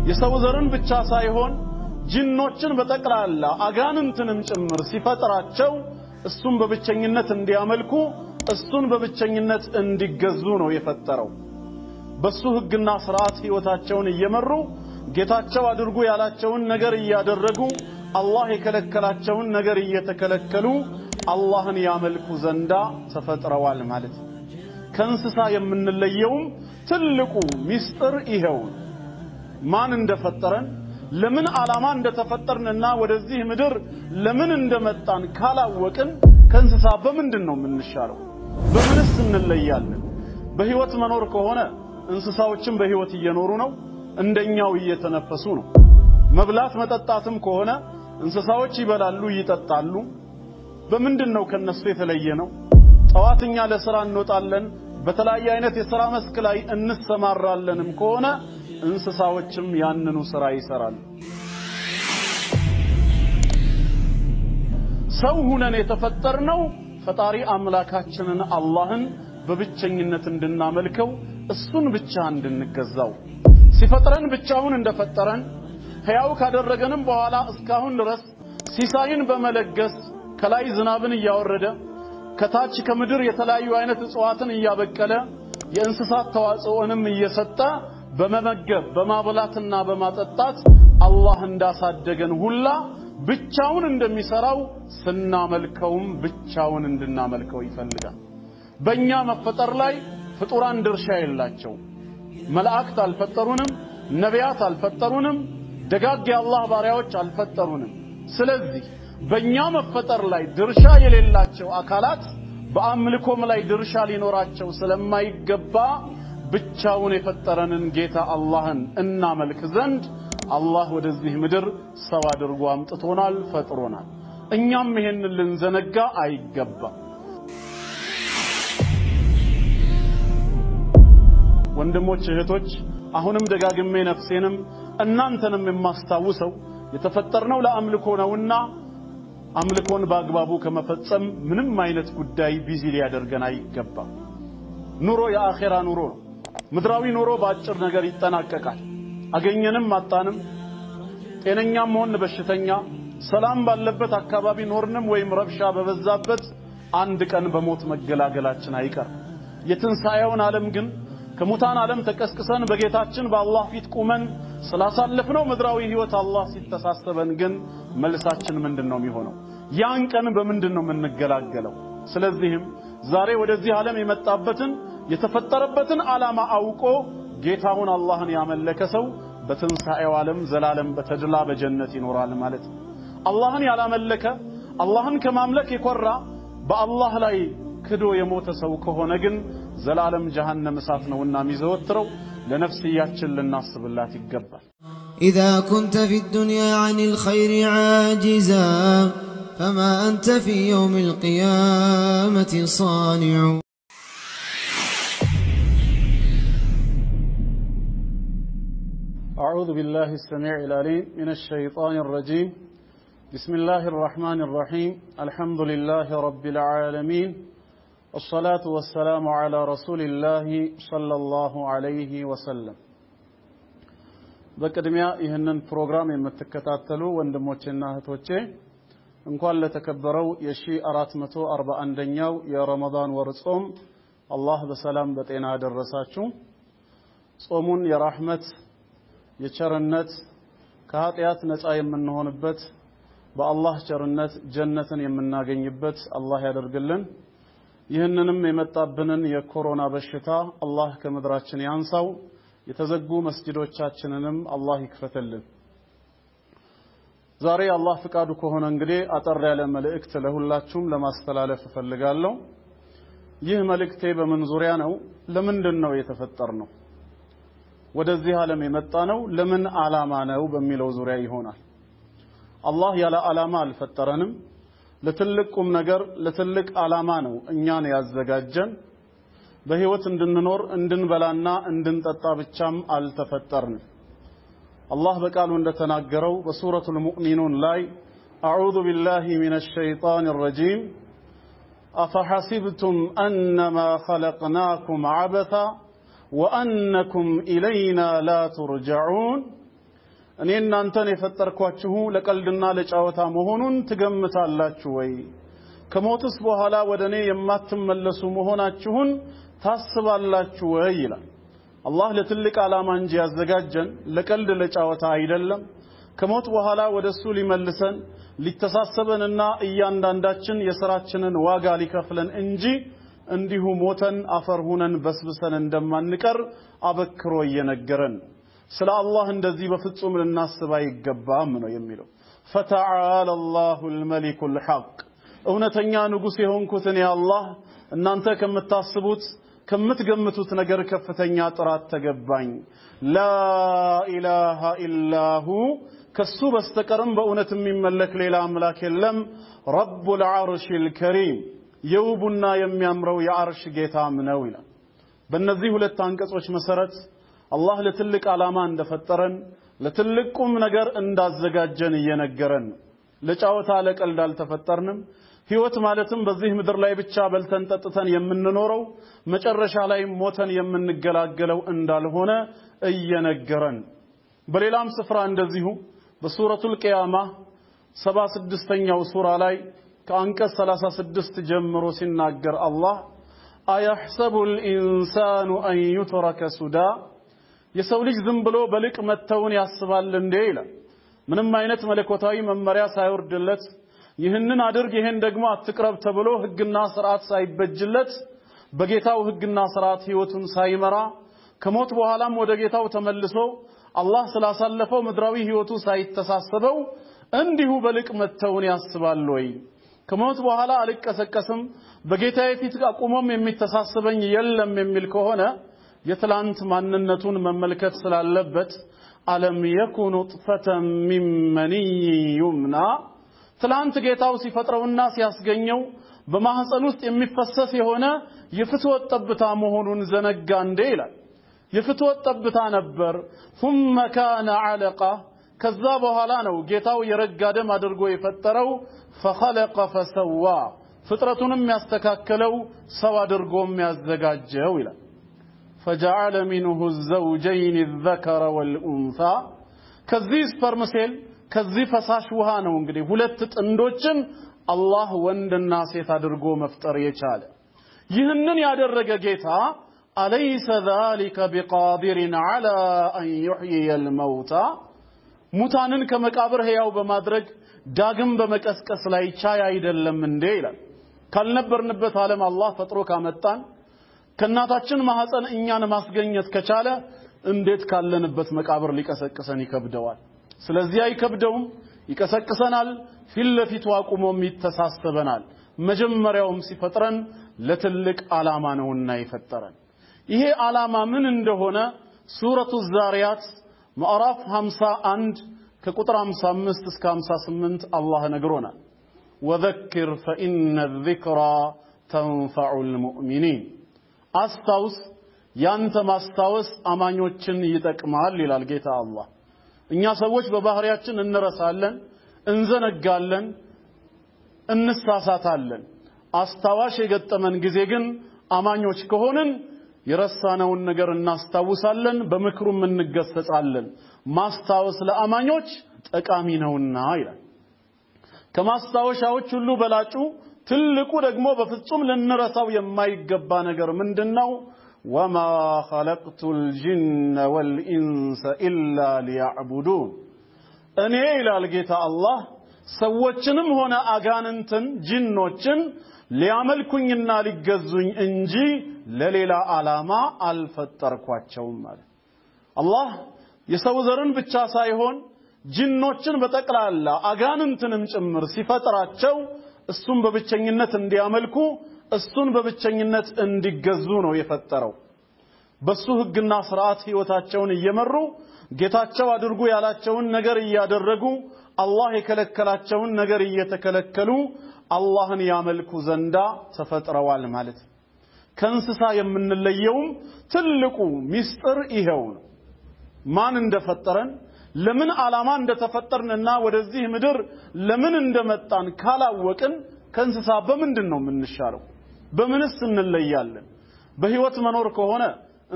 የሰው ዘርን ብቻ ሳይሆን ጂኖችን በጠቅላላ አጋንንትንም ጭምር ሲፈጥራቸው እሱን በብቸኝነት እንዲያመልኩ እሱን በብቸኝነት እንዲገዙ ነው የፈጠረው። በሱ ህግና ሥርዓት ህይወታቸውን እየመሩ ጌታቸው አድርጉ ያላቸውን ነገር እያደረጉ አላህ የከለከላቸውን ነገር እየተከለከሉ አላህን ያመልኩ ዘንዳ ተፈጥረዋል ማለት ነው። ከእንስሳ የምንለየውም ትልቁ ሚስጥር ይሄው ማን እንደፈጠረን ለምን ዓላማ እንደተፈጠርንና ወደዚህ ምድር ለምን እንደመጣን ካላወቅን ከእንስሳ በምንድነው የምንሻለው? በምንስ እንለያለን? በህይወት መኖር ከሆነ እንስሳዎችም በህይወት እየኖሩ ነው፣ እንደኛው እየተነፈሱ ነው። መብላት መጠጣትም ከሆነ እንስሳዎች ይበላሉ ይጠጣሉ። በምንድነው ከነሱ የተለየ ነው? ጠዋትኛ ለሥራ እንወጣለን፣ በተለያየ አይነት የሥራ መስክ ላይ እንሰማራለንም ከሆነ እንስሳዎችም ያንኑ ሥራ ይሰራሉ። ሰው ሆነን የተፈጠርነው ፈጣሪ አምላካችንን አላህን በብቸኝነት እንድናመልከው እሱን ብቻ እንድንገዛው ሲፈጥረን ብቻውን እንደፈጠረን ሕያው ካደረገንም በኋላ እስካሁን ድረስ ሲሳይን በመለገስ ከላይ ዝናብን እያወረደ ከታች ከምድር የተለያዩ አይነት እጽዋትን እያበቀለ የእንስሳት ተዋጽኦንም እየሰጠ በመመገብ በማብላትና በማጠጣት አላህ እንዳሳደገን ሁላ ብቻውን እንደሚሰራው ስናመልከውም ብቻውን እንድናመልከው ይፈልጋል። በእኛ መፈጠር ላይ ፍጡራን ድርሻ የላቸው። መላእክት አልፈጠሩንም፣ ነቢያት አልፈጠሩንም፣ ደጋግ የአላህ ባሪያዎች አልፈጠሩንም። ስለዚህ በእኛ መፈጠር ላይ ድርሻ የሌላቸው አካላት በአምልኮም ላይ ድርሻ ሊኖራቸው ስለማይገባ ብቻውን የፈጠረንን ጌታ አላህን እናመልክ ዘንድ አላህ ወደዚህ ምድር ሰው አድርጎ አምጥቶናል፣ ፈጥሮናል። እኛም ይሄንን ልንዘነጋ አይገባም። ወንድሞች እህቶች፣ አሁንም ደጋግሜ ነፍሴንም እናንተንም የማስታውሰው የተፈጠርነው ለአምልኮ ነውና አምልኮን በአግባቡ ከመፈጸም ምንም አይነት ጉዳይ ቢዚ ሊያደርገን አይገባም። ኑሮ የአኺራ ኑሮ ነው። ምድራዊ ኑሮ በአጭር ነገር ይጠናቀቃል። አገኘንም አጣንም፣ ጤነኛም ሆነ በሽተኛ፣ ሰላም ባለበት አካባቢ ኖርንም ወይም ረብሻ በበዛበት አንድ ቀን በሞት መገላገላችን አይቀር። የትንሣኤውን ዓለም ግን ከሙታን ዓለም ተቀስቅሰን በጌታችን በአላህ ፊት ቁመን ስላሳለፍነው ምድራዊ ህይወት አላህ ሲተሳሰበን ግን መልሳችን ምንድነው የሚሆነው? ያን ቀን በምንድነው የምንገላገለው? ስለዚህም ዛሬ ወደዚህ ዓለም የመጣበትን የተፈጠረበትን ዓላማ አውቆ ጌታውን አላህን ያመለከ ሰው በትንሣኤው ዓለም ዘላለም በተድላ በጀነት ይኖራል ማለት ነው። አላህን ያላመለከ አላህን ከማምለክ የኮራ በአላህ ላይ ክዶ የሞተ ሰው ከሆነ ግን ዘላለም ጀሃነም እሳት ነውና የሚዘወትረው ለነፍስያችን ልናስብላት ይገባል። إذا كنت في الدنيا عن الخير عاجزا فما أنت في يوم القيامة صانع. أعوذ بالله السميع العليم من الشيطان الرجيم. بسم الله الرحمن الرحيم. الحمد لله رب العالمين. الصلاة والسلام على رسول الله صلى الله عليه وسلم. በቅድሚያ ይህንን ፕሮግራም የምትከታተሉ ወንድሞቼና እህቶቼ እንኳን ለተከበረው የ1441ኛው የረመዳን ወር ጾም አላህ በሰላም በጤና አደረሳችሁ። ጾሙን የራህመት የቸርነት ከኃጢአት ነፃ የምንሆንበት በአላህ ቸርነት ጀነትን የምናገኝበት አላህ ያደርግልን። ይህንንም የመጣብንን የኮሮና በሽታ አላህ ከምድራችን ያንሳው። የተዘጉ መስጊዶቻችንንም አላህ ይክፈትልን። ዛሬ አላህ ፍቃዱ ከሆነ እንግዲህ አጠር ያለ መልእክት ለሁላችሁም ለማስተላለፍ እፈልጋለሁ። ይህ መልእክቴ በምን ዙሪያ ነው? ለምንድነው የተፈጠርነው? ወደዚህ ዓለም የመጣነው ለምን ዓላማ ነው በሚለው ዙሪያ ይሆናል። አላህ ያለ ዓላማ አልፈጠረንም። ለትልቅ ቁም ነገር ለትልቅ ዓላማ ነው እኛን ያዘጋጀን። በህይወት እንድንኖር እንድንበላና እንድንጠጣ ብቻም አልተፈጠርንም። አላህ በቃሉ እንደተናገረው በሱረቱል ሙእሚኑን ላይ አዑዙ ቢላሂ ሚነሽ ሸይጣኒር ረጂም አፈሐሲብቱም አነማ ኸለቅናኩም ዐበታ ወአነኩም ኢለይና ላ ቱርጀዑን እኔ እናንተን የፈጠርኳችሁ ለቀልድና ለጫወታ መሆኑን ትገምታላችሁ ወይ ከሞትስ በኋላ ወደኔ የማትመለሱ መሆናችሁን ታስባላችሁ ወይ ይላል አላህ ለትልቅ ዓላማ እንጂ ያዘጋጀን ለቀልድ ለጫወታ አይደለም ከሞት በኋላ ወደሱ ሊመልሰን ሊተሳሰበንና እያንዳንዳችን የሥራችንን ዋጋ ሊከፍለን እንጂ እንዲሁ ሞተን አፈር ሆነን በስብሰን እንደማንቀር አበክሮ እየነገረን ስለ አላህ እንደዚህ በፍጹም ልናስብ አይገባም ነው የሚለው فتعالى الله الملك الحق እውነተኛ ንጉስ የሆንኩት እኔ አላህ እናንተ ከምታስቡት ከምትገምቱት ነገር ከፍተኛ ጥራት ተገባኝ لا اله الا هو ከሱ በስተቀርም በእውነት የሚመለክ ሌላ አምላክ የለም رب العرش الكريم የውቡና የሚያምረው የአርሽ ጌታም ነው ይላል በእነዚህ ሁለት አንቀጾች መሰረት አላህ ለትልቅ ዓላማ እንደፈጠረን ለትልቅ ቁም ነገር እንዳዘጋጀን እየነገረን ለጫወታ ለቀልድ አልተፈጠርንም ህይወት ማለትም በዚህ ምድር ላይ ብቻ በልተን ጠጥተን የምንኖረው መጨረሻ ላይ ሞተን የምንገላገለው እንዳልሆነ እየነገረን በሌላም ስፍራ እንደዚሁ በሱረቱል ቂያማ 76ኛው ሱራ ላይ ከአንቀጽ 36 ጀምሮ ሲናገር አላህ አያህሰቡል ኢንሳኑ አን ዩትረከ ሱዳ የሰው ልጅ ዝም ብሎ በልቅ መተውን ያስባል እንዴ ይላል ምንም አይነት መለኮታዊ መመሪያ ሳይወርድለት ይህንን አድርግ ይሄን ደግሞ አትቅረብ ተብሎ ህግና ሥርዓት ሳይበጅለት በጌታው ህግና ሥርዓት ህይወቱን ሳይመራ ከሞት በኋላም ወደ ጌታው ተመልሶ አላህ ስላሳለፈው ምድራዊ ህይወቱ ሳይተሳሰበው እንዲሁ በልቅ መተውን ያስባል ወይ ከሞት በኋላ አልቀሰቀስም በጌታዬ ፊት አቁሞም የሚተሳሰበኝ የለም የሚል ከሆነ የትላንት ማንነቱን መመልከት ስላለበት አለም የኩኑ ጥፈተን ሚን መኒ ዩምና ትላንት ጌታው ሲፈጥረውና ሲያስገኘው በማህፀን ውስጥ የሚፈሰስ የሆነ የፍትወት ጠብታ መሆኑን ዘነጋ እንደ ይላል የፍትወት ጠብታ ነበር ثم كان علقة ከዛ በኋላ ነው ጌታው የረጋ ደም አድርጎ የፈጠረው فخلق فسوى ፍጥረቱንም ያስተካከለው ሰው አድርጎም ያዘጋጀው ይላል فجعل منه الزوجين الذكر والأنثى ከዚህ ስፐርም ሴል ከዚህ ፈሳሽ ውሃ ነው እንግዲህ ሁለት ጥንዶችን አላህ ወንድና ሴት አድርጎ መፍጠር የቻለ ይህንን ያደረገ ጌታ أليس ذلك بقادر على أن يحيي الموتى ሙታንን ከመቃብር ሕያው በማድረግ ዳግም በመቀስቀስ ላይ ቻይ አይደለም እንዴ ይላል ካልነበርንበት ዓለም አላህ ፈጥሮ ካመጣን ከናታችን ማህፀን እኛን ማስገኘት ከቻለ እንዴት ካለንበት መቃብር ሊቀሰቅሰን ይከብደዋል ስለዚህ አይከብደውም ይቀሰቅሰናል ፊትለፊቱ አቁሞም ይተሳሰበናል መጀመሪያውም ሲፈጥረን ለትልቅ ዓላማ ነውና ይፈጠረን ይሄ ዓላማ ምን እንደሆነ ሱረቱ ዛሪያት ምዕራፍ 51 ከቁጥር 55 እስከ 58 አላህ ነግሮናል ወذكر فإن الذكرى تنفع المؤمنين አስታውስ ያንተ ማስታወስ አማኞችን ይጠቅማል ይላል ጌታ አላህ እኛ ሰዎች በባህሪያችን እንረሳለን እንዘነጋለን እንሳሳታለን አስታዋሽ የገጠመን ጊዜ ግን አማኞች ከሆነን የረሳነውን ነገር እናስታውሳለን በምክሩም እንገሰጻለን ማስታወስ ለአማኞች ጠቃሚ ነውና ይላል ከማስታወሻዎች ሁሉ በላጩ ትልቁ ደግሞ በፍጹም ልንረሳው የማይገባ ነገር ምንድነው وما خلقت الجن والانس الا ليعبدون እኔ ይላል ጌታ አላህ ሰዎችንም ሆነ አጋንንትን ጂኖችን ሊያመልኩኝና ሊገዙኝ እንጂ ለሌላ ዓላማ አልፈጠርኳቸውም ማለት አላህ የሰው ዘርን ብቻ ሳይሆን ጂኖችን በጠቅላላ አጋንንትንም ጭምር ሲፈጥራቸው እሱን በብቸኝነት እንዲያመልኩ እሱን በብቸኝነት እንዲገዙ ነው የፈጠረው በሱ ህግና ሥርዓት ህይወታቸውን እየመሩ ጌታቸው አድርጉ ያላቸውን ነገር እያደረጉ አላህ የከለከላቸውን ነገር እየተከለከሉ አላህን ያመልኩ ዘንዳ ተፈጥረዋል ማለት ከእንስሳ የምንለየው ትልቁ ሚስጥር ይሄው ነው ማን እንደፈጠረን ለምን ዓላማ እንደተፈጠርንና ወደዚህ ምድር ለምን እንደመጣን ካላወቅን ከእንስሳ በምንድነው የምንሻለው በምንስ እንለያለን በህይወት መኖር ከሆነ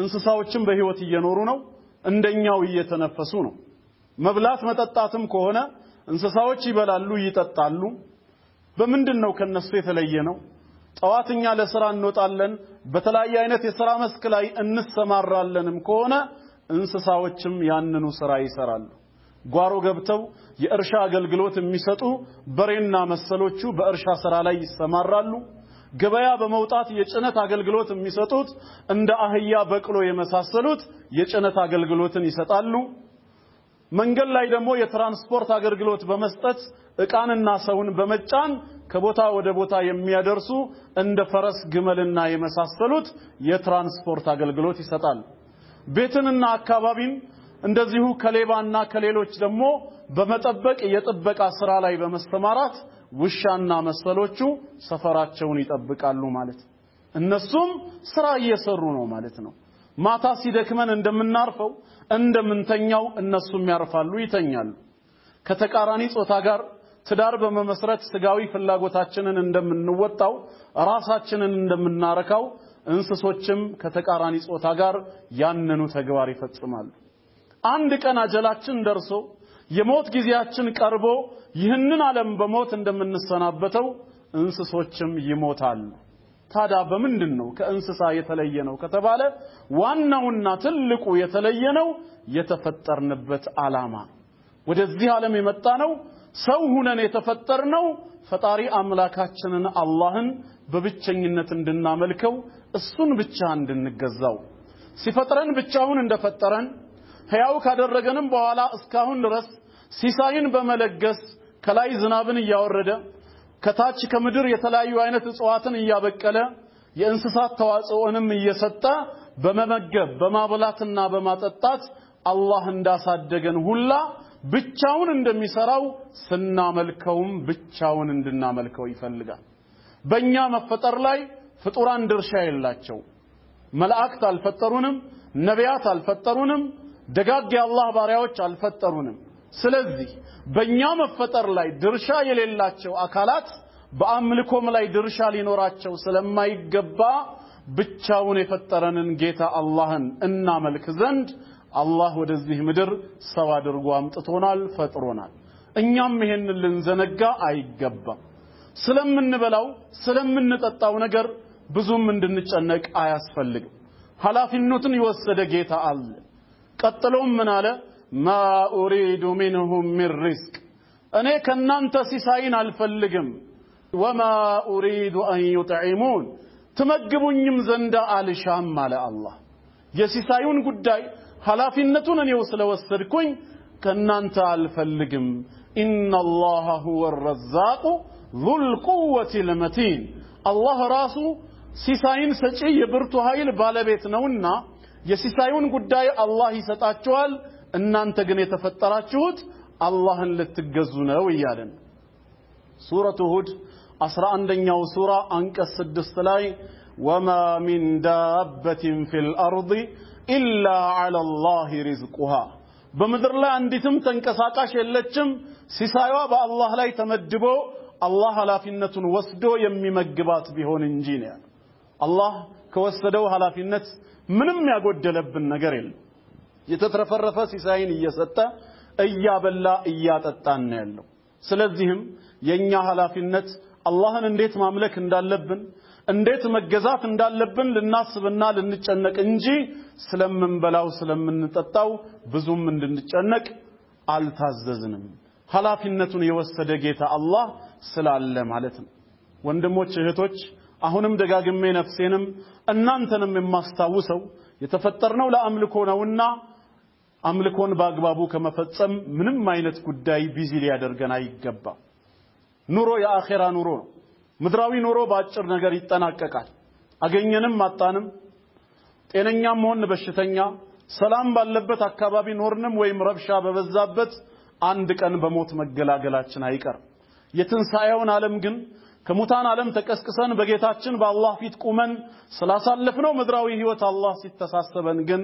እንስሳዎችም በህይወት እየኖሩ ነው እንደኛው እየተነፈሱ ነው መብላት መጠጣትም ከሆነ እንስሳዎች ይበላሉ ይጠጣሉ በምንድነው ከነሱ የተለየ ነው ጠዋትኛ ለሥራ እንወጣለን በተለያየ አይነት የሥራ መስክ ላይ እንሰማራለንም ከሆነ እንስሳዎችም ያንኑ ሥራ ይሰራሉ ጓሮ ገብተው የእርሻ አገልግሎት የሚሰጡ በሬና መሰሎቹ በእርሻ ሥራ ላይ ይሰማራሉ ገበያ በመውጣት የጭነት አገልግሎት የሚሰጡት እንደ አህያ በቅሎ የመሳሰሉት የጭነት አገልግሎትን ይሰጣሉ መንገድ ላይ ደግሞ የትራንስፖርት አገልግሎት በመስጠት ዕቃንና ሰውን በመጫን ከቦታ ወደ ቦታ የሚያደርሱ እንደ ፈረስ ግመልና የመሳሰሉት የትራንስፖርት አገልግሎት ይሰጣሉ ቤትንና አካባቢን እንደዚሁ ከሌባና ከሌሎች ደግሞ በመጠበቅ የጥበቃ ሥራ ላይ በመስተማራት ውሻና መሰሎቹ ሰፈራቸውን ይጠብቃሉ ማለት እነሱም ሥራ እየሰሩ ነው ማለት ነው ማታ ሲደክመን እንደምናርፈው እንደምንተኛው እነሱም ያርፋሉ ይተኛሉ ከተቃራኒ ጾታ ጋር ትዳር በመመስረት ስጋዊ ፍላጎታችንን እንደምንወጣው ራሳችንን እንደምናረካው እንስሶችም ከተቃራኒ ጾታ ጋር ያንኑ ተግባር ይፈጽማሉ አንድ ቀን አጀላችን ደርሶ የሞት ጊዜያችን ቀርቦ ይህንን ዓለም በሞት እንደምንሰናበተው እንስሶችም ይሞታሉ ታዲያ በምንድነው ከእንስሳ የተለየ ነው ከተባለ ዋናውና ትልቁ የተለየ ነው የተፈጠርንበት ዓላማ ወደዚህ ዓለም የመጣ ነው ሰው ሆነን የተፈጠርነው ፈጣሪ አምላካችንን አላህን በብቸኝነት እንድናመልከው እሱን ብቻ እንድንገዛው ሲፈጥረን ብቻውን እንደፈጠረን ሕያው ካደረገንም በኋላ እስካሁን ድረስ ሲሳይን በመለገስ ከላይ ዝናብን ያወረደ ከታች ከምድር የተለያዩ አይነት እጽዋትን ያበቀለ የእንስሳት ተዋጽኦንም እየሰጠ በመመገብ በማብላትና በማጠጣት አላህ እንዳሳደገን ሁላ ብቻውን እንደሚሰራው ስናመልከውም ብቻውን እንድናመልከው ይፈልጋል በእኛ መፈጠር ላይ ፍጡራን ድርሻ የላቸው መላእክት አልፈጠሩንም ነቢያት አልፈጠሩንም ደጋግ የአላህ ባሪያዎች አልፈጠሩንም ስለዚህ በእኛ መፈጠር ላይ ድርሻ የሌላቸው አካላት በአምልኮም ላይ ድርሻ ሊኖራቸው ስለማይገባ ብቻውን የፈጠረንን ጌታ አላህን እናመልክ ዘንድ አላህ ወደዚህ ምድር ሰው አድርጎ አምጥቶናል ፈጥሮናል እኛም ይሄንን ልንዘነጋ አይገባም ስለምንበላው ስለምንጠጣው ነገር ብዙም እንድንጨነቅ አያስፈልግም ኃላፊነቱን የወሰደ ጌታ አለ ቀጥሎም ምን አለ ማ ኡሪዱ ሚንሁም ሚን ሪዝቅ እኔ ከናንተ ሲሳይን አልፈልግም ወማ ኡሪዱ አን ይጥዒሙን ተመግቡኝም ዘንዳ አልሻም አለ አላህ የሲሳዩን ጉዳይ ኃላፊነቱን እኔው ስለወሰድኩኝ ከናንተ አልፈልግም ኢነላህ ሁወ الرزاق ذو القوة المتين አላህ ራሱ ሲሳይን ሰጪ የብርቱ ኃይል ባለቤት ነውና የሲሳዩን ጉዳይ አላህ ይሰጣቸዋል እናንተ ግን የተፈጠራችሁት አላህን ልትገዙ ነው ይያለን ሱረቱ ሁድ 11ኛው ሱራ አንቀጽ 6 ላይ ወማ ሚን ዳበቲን ፊል አርድ ኢላ ዐላ አላህ ሪዝቁሃ በመድር ላይ አንዲትም ተንቀሳቃሽ የለችም ሲሳይዋ በአላህ ላይ ተመድቦ አላህ ኃላፊነቱን ወስዶ የሚመግባት ቢሆን እንጂ ነው አላህ ከወሰደው ኃላፊነት ምንም ያጎደለብን ነገር የለም የተትረፈረፈ ሲሳይን እየሰጠ እያበላ እያጠጣን ያለው ስለዚህም የኛ ኃላፊነት አላህን እንዴት ማምለክ እንዳለብን እንዴት መገዛት እንዳለብን ልናስብና ልንጨነቅ እንጂ ስለምንበላው ስለምንጠጣው ብዙም እንድንጨነቅ አልታዘዝንም ኃላፊነቱን የወሰደ ጌታ አላህ ስላለ ማለት ነው ወንድሞች እህቶች አሁንም ደጋግሜ ነፍሴንም እናንተንም የማስታውሰው የተፈጠርነው ለአምልኮ ነውና አምልኮን በአግባቡ ከመፈጸም ምንም አይነት ጉዳይ ቢዚ ሊያደርገን አይገባም ኑሮ የአኺራ ኑሮ ነው ምድራዊ ኑሮ በአጭር ነገር ይጠናቀቃል አገኘንም አጣንም ጤነኛም ሆነ በሽተኛ ሰላም ባለበት አካባቢ ኖርንም ወይም ረብሻ በበዛበት አንድ ቀን በሞት መገላገላችን አይቀር የትንሳኤውን ዓለም ግን ከሙታን ዓለም ተቀስቅሰን በጌታችን በአላህ ፊት ቁመን ስላሳለፍነው ምድራዊ ህይወት አላህ ሲተሳሰበን ግን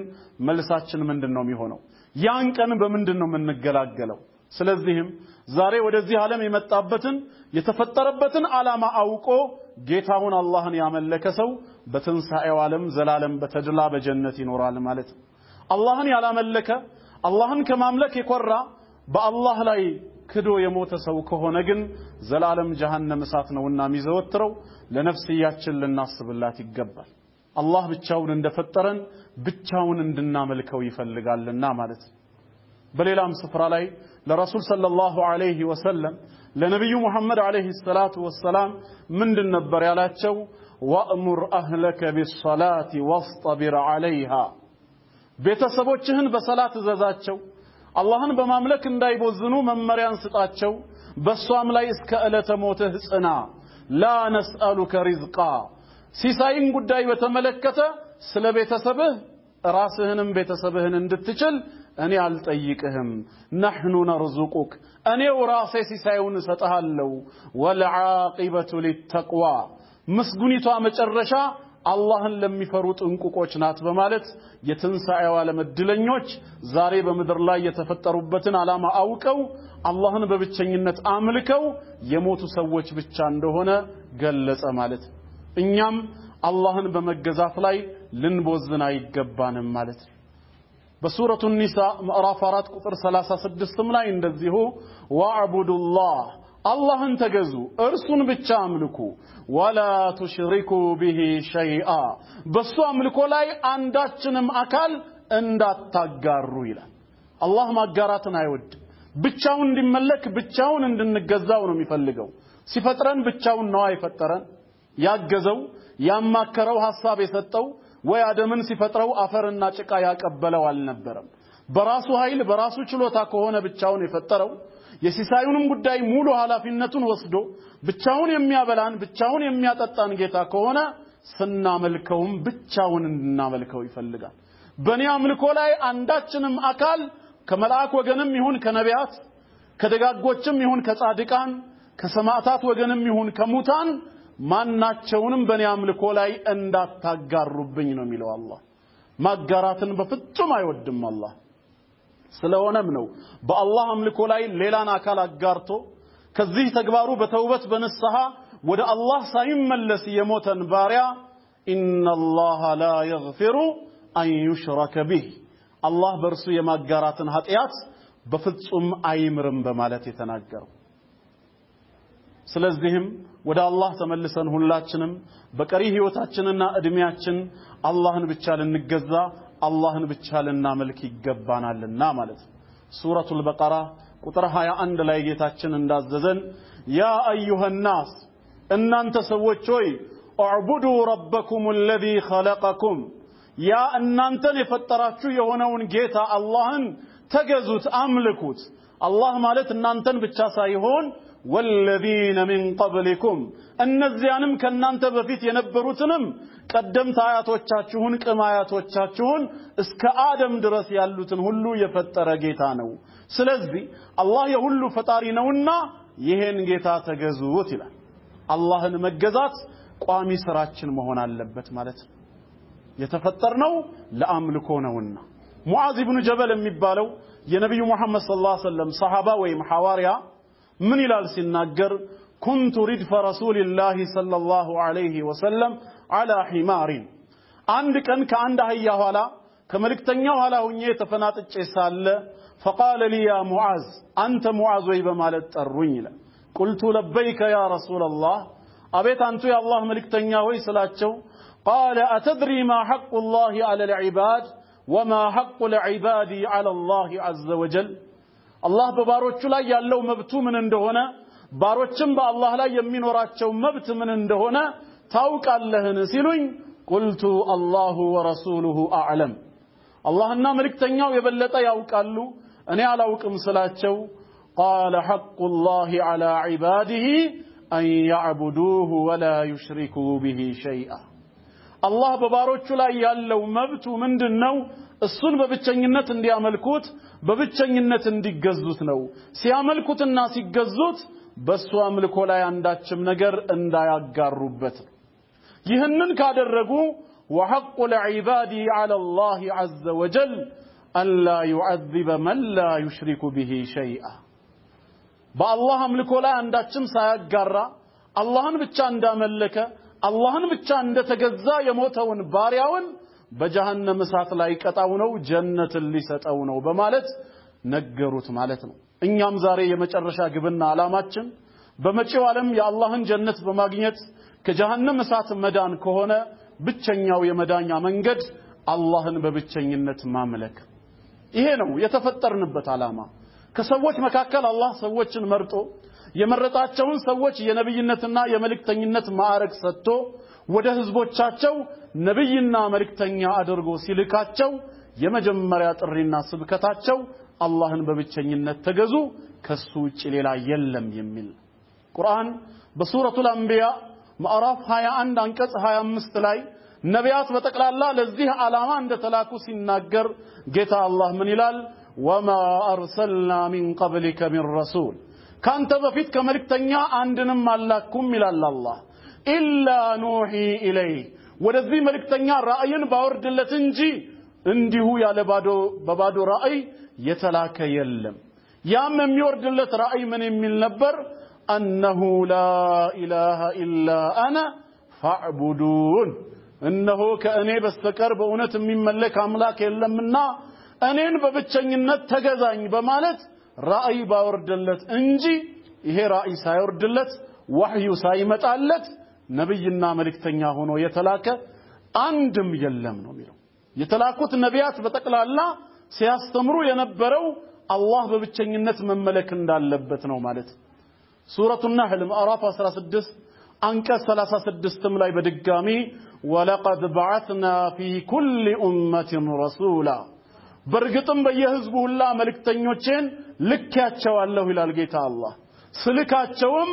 መልሳችን ምንድነው የሚሆነው ያን ቀን በምንድነው የምንገላገለው ስለዚህም ዛሬ ወደዚህ ዓለም የመጣበትን የተፈጠረበትን ዓላማ አውቆ ጌታውን አላህን ያመለከ ሰው በትንሳኤው ዓለም ዘላለም በተድላ በጀነት ይኖራል ማለት ነው አላህን ያላመለከ አላህን ከማምለክ የኮራ በአላህ ላይ ክዶ የሞተ ሰው ከሆነ ግን ዘላለም ጀሃነም እሳት ነውና የሚዘወትረው ለነፍስያችን ልናስብላት ይገባል አላህ ብቻውን እንደፈጠረን ብቻውን እንድናመልከው ይፈልጋልና ማለት በሌላም ስፍራ ላይ ለረሱል ሰለላሁ ዐለይሂ ወሰለም ለነብዩ መሐመድ ዐለይሂ ሰላቱ ወሰላም ምንድን ነበር ያላቸው ወአሙር አህለከ ቢሰላቲ ወስጠቢር ዐለይሃ ቤተሰቦችህን በሰላት እዘዛቸው አላህን በማምለክ እንዳይቦዝኑ መመሪያን ስጣቸው በሷም ላይ እስከ ዕለተ ሞትህ ጽና ላ ነስአሉከ ሪዝቃ ሲሳይን ጉዳይ በተመለከተ ስለ ቤተሰብህ ራስህንም ቤተሰብህን እንድትችል እኔ አልጠይቅህም نحن نرزقك እኔው ራሴ ሲሳዩን ሰጣለሁ ወልዓቂበቱ ሊተቅዋ መስጉኒቷ መጨረሻ አላህን ለሚፈሩ ጥንቁቆች ናት በማለት የትንሳኤው ዓለም እድለኞች ዛሬ በመድር ላይ የተፈጠሩበትን ዓላማ አውቀው አላህን በብቸኝነት አምልከው የሞቱ ሰዎች ብቻ እንደሆነ ገለጸ ማለት እኛም አላህን በመገዛት ላይ ልንቦዝን አይገባንም ማለት በሱረቱ ኒሳ ምዕራፍ 4 ቁጥር 36 ላይ እንደዚሁ ወአቡዱላህ አላህን ተገዙ እርሱን ብቻ አምልኩ ወላ ትሽሪኩ ቢሂ ሸይአ በሱ አምልኮ ላይ አንዳችንም አካል እንዳታጋሩ ይላል አላህ ማጋራትን አይወድም ብቻውን እንዲመለክ ብቻውን እንድንገዛው ነው የሚፈልገው ሲፈጥረን ብቻውን ነው አይፈጠረን ያገዘው ያማከረው ሐሳብ የሰጠው ወይ አደምን ሲፈጥረው አፈርና ጭቃ ያቀበለው አልነበረም በራሱ ኃይል በራሱ ችሎታ ከሆነ ብቻውን የፈጠረው የሲሳዩንም ጉዳይ ሙሉ ኃላፊነቱን ወስዶ ብቻውን የሚያበላን ብቻውን የሚያጠጣን ጌታ ከሆነ ስናመልከውም ብቻውን እንድናመልከው ይፈልጋል በእኔ አምልኮ ላይ አንዳችንም አካል ከመላእክ ወገንም ይሁን ከነቢያት ከደጋጎችም ይሁን ከጻድቃን ከሰማዕታት ወገንም ይሁን ከሙታን ማናቸውንም በእኔ አምልኮ ላይ እንዳታጋሩብኝ ነው የሚለው አላህ ማጋራትን በፍጹም አይወድም አላህ ስለሆነም ነው በአላህ አምልኮ ላይ ሌላን አካል አጋርቶ ከዚህ ተግባሩ በተውበት በንስሐ ወደ አላህ ሳይመለስ የሞተን ባሪያ ኢነላህ ላ ይግፊሩ አን ዩሽረከ ቢህ አላህ በርሱ የማጋራትን ኃጢያት በፍጹም አይምርም በማለት የተናገረው ስለዚህም ወደ አላህ ተመልሰን ሁላችንም በቀሪ ህይወታችንና እድሜያችን አላህን ብቻ ልንገዛ አላህን ብቻ ልናመልክ ይገባናልና ማለት ሱረቱል በቀራ ቁጥር 21 ላይ ጌታችን እንዳዘዘን ያ አዩሃ الناس እናንተ ሰዎች ሆይ አዕቡዱ ረበኩም الذي خلقكم ያ እናንተን የፈጠራችሁ የሆነውን ጌታ አላህን ተገዙት አምልኩት አላህ ማለት እናንተን ብቻ ሳይሆን والذين من قبلكم እነዚያንም ከናንተ በፊት የነበሩትንም ቀደምት አያቶቻችሁን ቅማያቶቻችሁን እስከ አደም ድረስ ያሉትን ሁሉ የፈጠረ ጌታ ነው ስለዚህ አላህ የሁሉ ፈጣሪ ነውና ይሄን ጌታ ተገዙት ይላል አላህን መገዛት ቋሚ ስራችን መሆን አለበት ማለት ነው የተፈጠርነው ለአምልኮ ነውና ሙዓዝ ኢብኑ ጀበል የሚባለው የነብዩ መሐመድ ሰለላሁ ዐለይሂ ወሰለም ሰሃባ ወይም ሐዋርያ من يلال سناجر كنت ردف رسول الله صلى الله عليه وسلم على حمار عندك أنك عند هيا هلا كملك تنيا هلا ونيه تفنات الجسال فقال لي يا معاذ أنت معاذ ويبمالت الرنيلة قلت لبيك يا رسول الله أبيت أنت يا الله ملك تنيا ويسلاتشو قال أتدري ما حق الله على العباد وما حق العباد على الله عز وجل الله በባሮቹ ላይ ያለው መብቱ ምን እንደሆነ ባሮችም በአላህ ላይ የሚኖራቸው መብት ምን እንደሆነ ታውቃለህን ሲሉኝ قلت الله ورسوله اعلم اللهና መልእክተኛው የበለጠ ያውቃሉ እኔ አላውቅም ስላቸው قال حق الله على عباده ان يعبدوه ولا يشركوا به شيئا الله በባሮቹ ላይ ያለው መብቱ ምንድነው እሱን በብቸኝነት እንዲያመልኩት በብቸኝነት እንዲገዙት ነው ሲያመልኩትና ሲገዙት በሱ አምልኮ ላይ አንዳችም ነገር እንዳያጋሩበት ይህንን ካደረጉ وحق العباد على الله عز وجل الا يعذب من لا يشرك به شيئا بالله አምልኮ ላይ አንዳችም ሳያጋራ አላህን ብቻ እንዳመለከ አላህን ብቻ እንደተገዛ የሞተውን ባሪያውን በጀሃነም እሳት ላይ ቀጣው ነው ጀነትን ሊሰጠው ነው በማለት ነገሩት ማለት ነው እኛም ዛሬ የመጨረሻ ግብና አላማችን በመጪው ዓለም የአላህን ጀነት በማግኘት ከጀሃነም እሳት መዳን ከሆነ ብቸኛው የመዳኛ መንገድ አላህን በብቸኝነት ማምለክ ይሄ ነው የተፈጠርንበት አላማ ከሰዎች መካከል አላህ ሰዎችን መርጦ የመረጣቸውን ሰዎች የነብይነትና የመልእክተኝነት ማዕረግ ሰጥቶ ወደ ህዝቦቻቸው ነብይና መልእክተኛ አድርጎ ሲልካቸው የመጀመሪያ ጥሪና ስብከታቸው አላህን በብቸኝነት ተገዙ ከሱ ውጪ ሌላ የለም የሚል ቁርአን በሱረቱል አንቢያ ማዕራፍ 21 አንቀጽ 25 ላይ ነቢያት በተቀላላ ለዚህ ዓላማ እንደተላኩ ሲናገር ጌታ አላህ ምን ይላል ወማ አርሰልና ሚን ቀብሊከ ሚን ረሱል ካንተ በፊት ከመልእክተኛ አንድንም አላኩም ይላል አላህ ኢላ ኑሂ ኢለይ ወደዚህ መልእክተኛ ራእይን ባወርድለት እንጂ እንዲሁ ያለ በባዶ ራእይ የተላከ የለም ያም የሚወርድለት ራእይ ምን የሚል ነበር أنه لا إله إلا أنا فاعبدون إنه كأني بستكر بأونة من ملك أملاك إلا منا أنين ببتشنينت تجزاني بمالت رأي باوردلت إنجي إيه رأي سايوردلت وحي سايمت علت نبينا ملك تنياهون ويتلاك عندم يلم نميرو يتلاكوت النبيات بتقل الله سيستمروا ينبروا الله ببتشنينت من ملك اندالبتنا ومالت سورة النحل مأراف 16 أنكس 36 ملاي بدقامي ولقد بعثنا في كل أمة رسولا برقتم بيهزبه الله ملك تنيوچين لكاتشو الله إلى القيتا الله سلكاتشوهم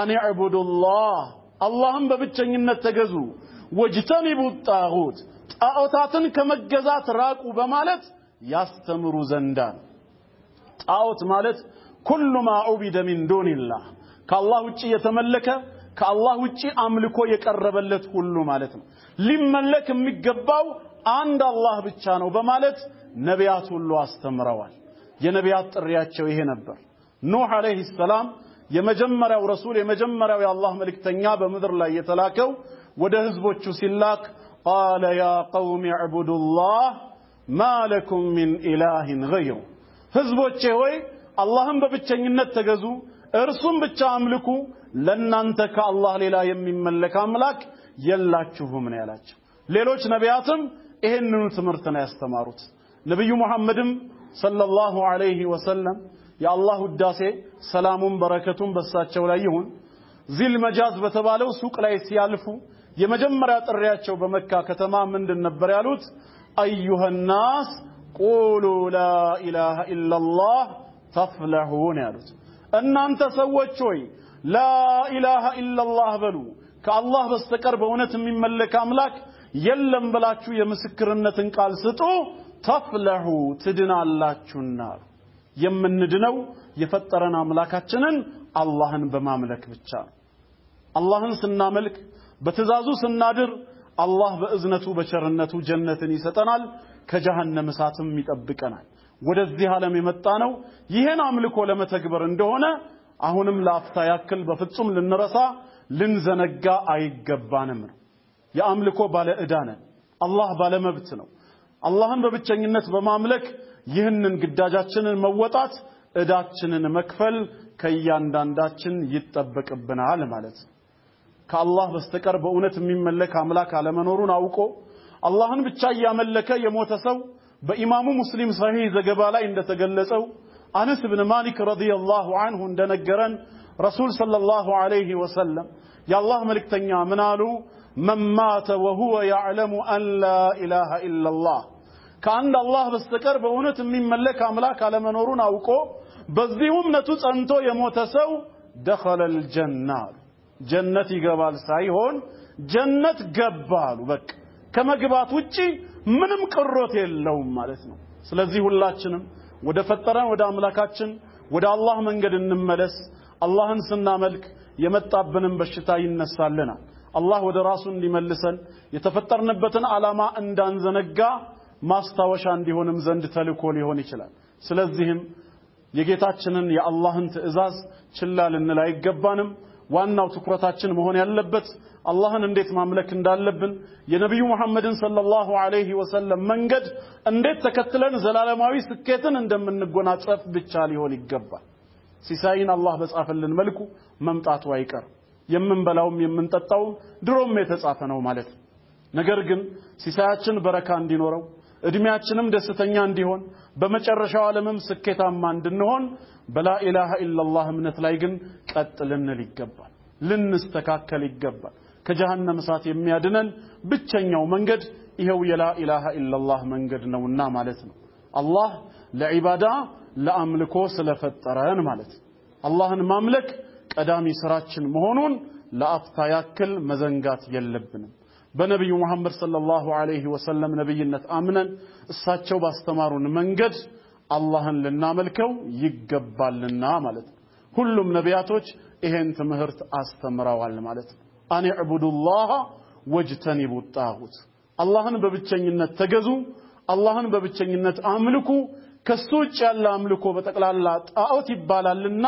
أن يعبدوا الله اللهم ببتشنين التقزو واجتنبوا الطاغوت أعطاتن كمجزات راقوا بمالت يستمروا زندان أعوت مالت كل ما عبد من دون الله كالله وجه يتملك كالله وجه أملكه يقربلت كل مالتهم لملك ميغباو عند الله ብቻ ነው በማለት ነቢያት ሁሉ አስተምረዋል የነቢያት ጥሪያቸው ይሄ ነበር ኑህ አለይሂ ሰላም የመጀመሪያው ረሱል የመጀመሪያው የአላህ መልእክተኛ በመድር ላይ የተላከው ወደ ህዝቦቹ ሲላክ قال يا قوم اعبدوا الله ما لكم من اله غيره ህዝቦቼ ሆይ አላህን በብቸኝነት ተገዙ እርሱም ብቻ አምልኩ ለናንተ ከአላህ ሌላ የሚመለክ አምላክ የላችሁም ነው ያላቸው ሌሎች ነቢያትም ይሄንኑ ትምህርት ነው ያስተማሩት ነብዩ መሐመድም ሰለላሁ ዐለይሂ ወሰለም የአላህ ውዳሴ ሰላሙን በረከቱን በሳቸው ላይ ይሁን ዚል መጃዝ በተባለው ሱቅ ላይ ሲያልፉ የመጀመሪያ ጥሪያቸው በመካ ከተማ ምንድን ነበር ያሉት አዩሃ الناس قولوا لا اله الا الله تفلحون ያሉት እናንተ ሰዎች ሆይ لا اله الا الله በሉ ከአላህ በስተቀር በእውነት የሚመለክ አምላክ የለም ብላችሁ የምስክርነትን ቃል ስጡ ተፍለሑ ትድናላችሁና የምንድነው የፈጠረን አምላካችንን አላህን በማምለክ ብቻ አላህን ስናመልክ በትእዛዙ ስናድር አላህ በእዝነቱ በቸርነቱ ጀነትን ይሰጠናል ከጀሃነም እሳትም ይጠብቀናል ወደዚህ ዓለም የመጣነው ይሄን አምልኮ ለመተግበር እንደሆነ አሁንም ለአፍታ ያክል በፍጹም ልንረሳ ልንዘነጋ አይገባንም የአምልኮ ባለ ዕዳ ነን አላህ ባለ መብት ነው አላህን በብቸኝነት በማምለክ ይህንን ግዳጃችንን መወጣት ዕዳችንን መክፈል ከያንዳንዳችን ይጠበቅብናል ማለት ከአላህ በስተቀር በእውነት የሚመለክ አምላክ አለመኖሩን አውቆ አላህን ብቻ ያመለከ የሞተ ሰው በኢማሙ ሙስሊም ሰሂህ ዘገባ ላይ እንደተገለጸው አነስ ኢብኑ ማሊክ ረዲየላሁ ዐንሁ እንደነገረን ረሱል ሰለላሁ ዐለይሂ ወሰለም የአላህ መልእክተኛ ምን አሉ من مات وهو يعلم أن لا إله إلا الله كأن الله بستكر بأونة من ملك أملاك على منورون أوكو بذيهم نتوز أنتو يموتسو دخل الجنة جنة قبال سايهون جنة قبال بك كما قبات وجي منم قروت اللهم مالتنا سلزيه الله چنم ودا فتران ودا أملاكاتشن ودا الله من قد النملس الله انسنا ملك يمتابنن بشتاين نسالنا الله ወደ ራሱ እንዲመልሰን የተፈጠርንበትን ዓላማ እንዳንዘነጋ ማስታወሻ እንዲሆንም ዘንድ ተልኮ ሊሆን ይችላል ስለዚህም የጌታችንን የአላህን ትእዛዝ ችላ ልንል አይገባንም ዋናው ትኩረታችን መሆን ያለበት አላህን እንዴት ማምለክ እንዳለብን የነብዩ መሐመድን ሰለላሁ ዐለይሂ ወሰለም መንገድ እንዴት ተከትለን ዘላለማዊ ስኬትን እንደምንጎናጸፍ ብቻ ሊሆን ይገባል ሲሳይን አላህ በጻፈልን መልኩ መምጣቱ አይቀር የምንበላውም የምንጠጣውም ድሮም የተጻፈ ነው ማለት ነው ነገር ግን ሲሳያችን በረካ እንዲኖረው እድሜያችንም ደስተኛ እንዲሆን በመጨረሻው ዓለምም ስኬታማ እንድንሆን በላ ኢላሃ ኢላላህ እምነት ላይ ግን ቀጥ ልንል ይገባል ልንስተካከል ይገባል ከጀሃነም እሳት የሚያድነን ብቸኛው መንገድ ይሄው የላ ኢላሃ ኢላላህ መንገድ ነውና ማለት ነው አላህ ለዒባዳ ለአምልኮ ስለፈጠረን ማለት አላህን ማምለክ ቀዳሚ ስራችን መሆኑን ለአፍታ ያክል መዘንጋት የለብንም በነብዩ መሐመድ ሰለላሁ ዐለይሂ ወሰለም ነብይነት አምነን እሳቸው ባስተማሩን መንገድ አላህን ልናመልከው ይገባልና ማለት ሁሉም ነቢያቶች ይሄን ትምህርት አስተምረዋል ማለት አን ዕቡዱላህ ወጅተኒቡ ጣጉት አላህን በብቸኝነት ተገዙ አላህን በብቸኝነት አምልኩ ከሱ ውጭ ያለ አምልኮ በጠቅላላ ጣዖት ይባላልና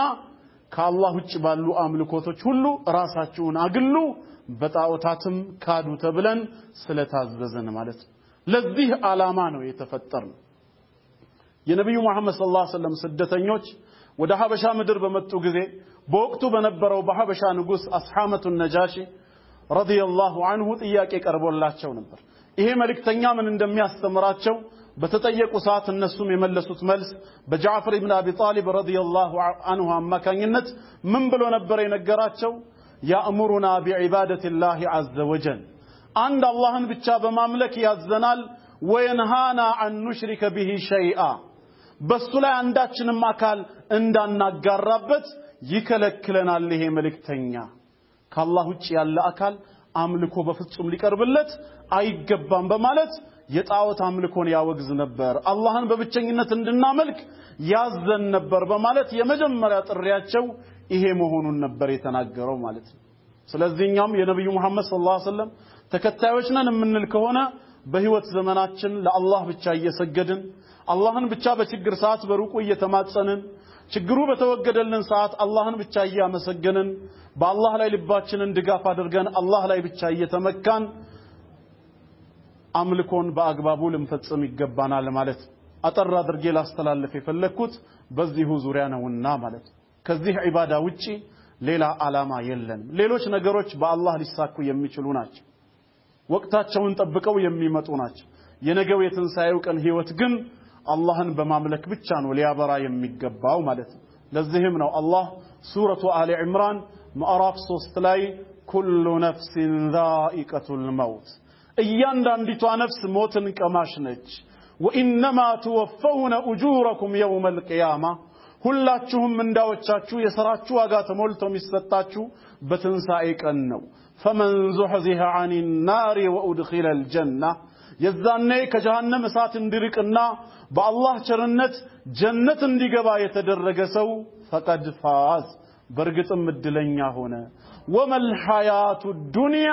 ከአላህ ውጭ ባሉ አምልኮቶች ሁሉ ራሳችሁን አግሉ በጣዖታትም ካዱ ተብለን ስለታዘዘን ማለት ለዚህ ዓላማ ነው የተፈጠርነው የነብዩ መሐመድ ሰለላሁ ዐለይሂ ወሰለም ስደተኞች ወደ ሐበሻ ምድር በመጡ ጊዜ በወቅቱ በነበረው በሐበሻ ንጉስ አስሐመቱ ነጃሺ ረዲየላሁ ዐንሁ ጥያቄ ቀርቦላቸው ነበር ይሄ መልእክተኛ ምን እንደሚያስተምራቸው በተጠየቁ ሰዓት እነሱም የመለሱት መልስ በጃዕፈር ኢብኑ አቢ ጣሊብ ረዲየላሁ ዐንሁ አማካኝነት ምን ብሎ ነበር የነገራቸው ያእሙሩና ቢዒባደቲላሂ ዐዘ ወጀል አንድ አላህን ብቻ በማምለክ ያዘናል ወየንሃና አን ኑሽሪከ ቢሂ ሸይአ በሱ ላይ አንዳችንም አካል እንዳናጋራበት ይከለክለናል ይሄ መልእክተኛ ከአላህ ውጭ ያለ አካል አምልኮ በፍጹም ሊቀርብለት አይገባም በማለት የጣዖት አምልኮን ያወግዝ ነበር አላህን በብቸኝነት እንድናመልክ ያዘን ነበር በማለት የመጀመሪያ ጥሪያቸው ይሄ መሆኑን ነበር የተናገረው ማለት ነው ስለዚህኛም የነብዩ መሐመድ ሰለላሁ ዐለይሂ ወሰለም ተከታዮች ነን የምንል ከሆነ በህይወት ዘመናችን ለአላህ ብቻ እየሰገድን አላህን ብቻ በችግር ሰዓት በሩቁ እየተማጸንን ችግሩ በተወገደልን ሰዓት አላህን ብቻ እያመሰገንን በአላህ ላይ ልባችንን ድጋፍ አድርገን አላህ ላይ ብቻ እየተመካን አምልኮን በአግባቡ ልንፈጽም ይገባናል ማለት አጠር አድርጌ ላስተላልፍ የፈለኩት በዚሁ ዙሪያ ነውና ማለት ከዚህ ዒባዳ ውጪ ሌላ ዓላማ የለንም ሌሎች ነገሮች በአላህ ሊሳኩ የሚችሉ ናቸው ወቅታቸውን ጠብቀው የሚመጡ ናቸው የነገው የትንሳኤው ቀን ህይወት ግን አላህን በማምለክ ብቻ ነው ሊያበራ የሚገባው ማለት ለዚህም ነው አላህ ሱረቱ አሊ ኢምራን ምዕራፍ 3 ላይ ኩሉ ነፍሲን ዛኢቀቱል መውት እያንዳንዲቷ ነፍስ ሞትን ቀማሽ ነች ወኢንማ ትወፈውነ ኡጁረኩም የውመል ቂያማ ሁላችሁም እንዳዎቻችሁ የሥራችሁ ዋጋ ተሞልቶ የሚሰጣችሁ በትንሳኤ ቀን ነው ፈመን ዙህዚሀ ዐኒን ናሪ ወኡድኺለል ጀነ የዛኔ ከጀሃነም እሳት እንዲርቅና በአላህ ቸርነት ጀነት እንዲገባ የተደረገ ሰው ፈቀድ ፋዝ በርግጥም እድለኛ ሆነ ወመል ሐያቱ ዱንያ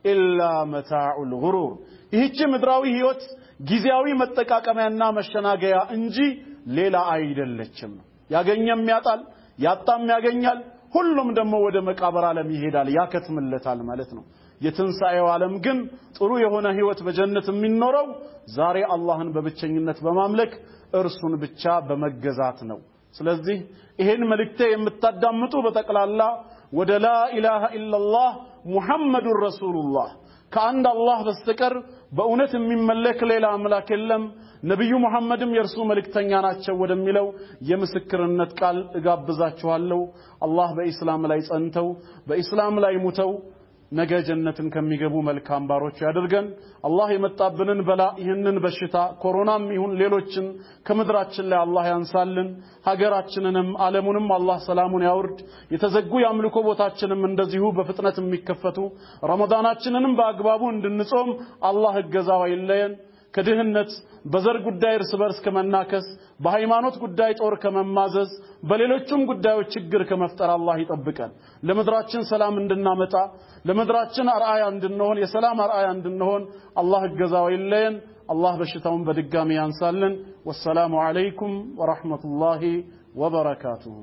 ኢላ መታዑል ጉሩር ይህች ምድራዊ ህይወት ጊዜያዊ መጠቃቀሚያና መሸናገያ እንጂ ሌላ አይደለችም ያገኘም ያጣል ያጣም ያገኛል ሁሉም ደግሞ ወደ መቃብር ዓለም ይሄዳል ያከትምለታል ማለት ነው የትንሳኤው ዓለም ግን ጥሩ የሆነ ህይወት በጀነት የሚኖረው ዛሬ አላህን በብቸኝነት በማምለክ እርሱን ብቻ በመገዛት ነው ስለዚህ ይሄን መልእክቴ የምታዳምጡ በተቀላላ ወደ ላ ኢላሃ ኢላላህ ሙሐመዱር ረሱሉላህ ከአንድ አላህ በስተቀር በእውነት የሚመለክ ሌላ አምላክ የለም ነብዩ መሐመድም የርሱ መልእክተኛ ናቸው ወደሚለው የምስክርነት ቃል እጋብዛችኋለሁ አላህ በእስላም ላይ ጸንተው በእስላም ላይ ሙተው ነገ ጀነትን ከሚገቡ መልካም ባሮች ያድርገን አላህ የመጣብንን በላ ይህንን በሽታ ኮሮናም ይሁን ሌሎችን ከምድራችን ላይ አላህ ያንሳልን ሀገራችንንም ዓለሙንም አላህ ሰላሙን ያውርድ የተዘጉ ያምልኮ ቦታችንም እንደዚሁ በፍጥነት የሚከፈቱ ረመዳናችንንም በአግባቡ እንድንጾም አላህ እገዛው አይለየን ከድህነት በዘር ጉዳይ እርስ በርስ ከመናከስ በሃይማኖት ጉዳይ ጦር ከመማዘዝ በሌሎችም ጉዳዮች ችግር ከመፍጠር አላህ ይጠብቀን ለምድራችን ሰላም እንድናመጣ ለምድራችን አርአያ እንድንሆን የሰላም አርአያ እንድንሆን አላህ እገዛው ይለየን አላህ በሽታውን በድጋሚ ያንሳልን ወሰላሙ ዐለይኩም ወራህመቱላሂ ወበረካቱሁ